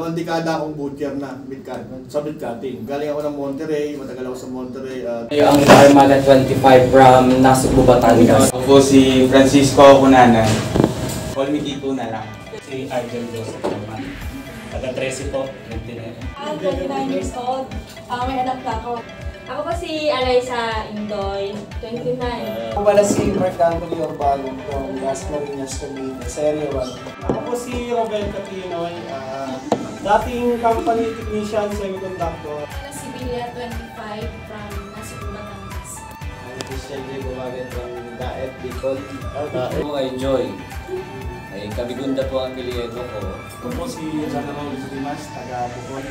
Limang dekada akong butcher na sa meat cutting. Galing ako ng Monterrey, matagal ako sa Monterrey. Ang Armada 25 from Nasugbu, Batangas. Ako po si Francisco Cunana. Call me Tito na lang. Si Argel Joseph naman. Taga 13 po. 29 years old. May anak na ako. Ako po si Alaysa Indoy, 29. Ako pala si Mark Anthony Orbago from Las Marinas, Cavite, Serie 1. Ako po si Robel Catinoy, dating company technician, semiconductor. Ako si Bilia 25 from Nasugbu, Batangas. Ako si Shelby Bumagan from Daet, Bicol. Ako kay Joy. Ay, Kabigunda po ang apelyido ko. Ako po si John Raul Dimas, taga Bukol.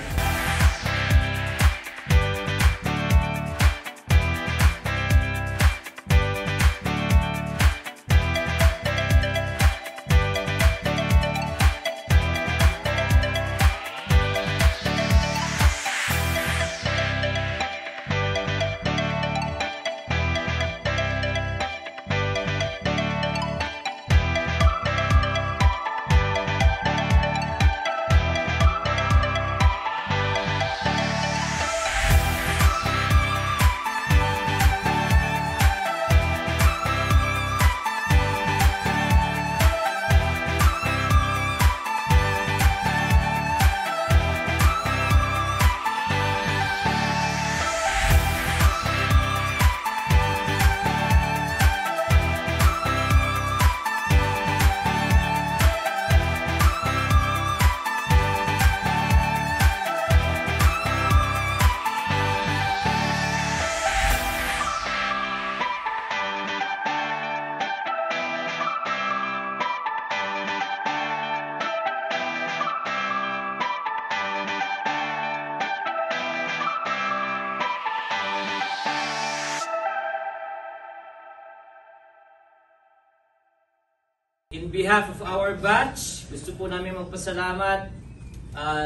In behalf of our batch, gusto po namin magpasalamat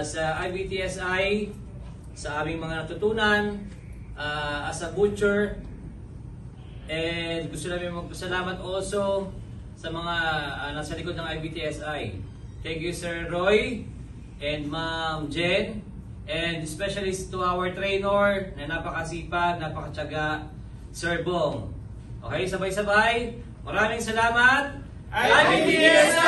sa IBTSI, sa aming mga natutunan as a butcher. And gusto namin magpasalamat also sa mga nasa likod ng IBTSI. Thank you Sir Roy and Ma'am Jen. And especially to our trainer na napakasipag, napakatyaga, Sir Bong. Okay, sabay-sabay. Maraming salamat! IBTSI!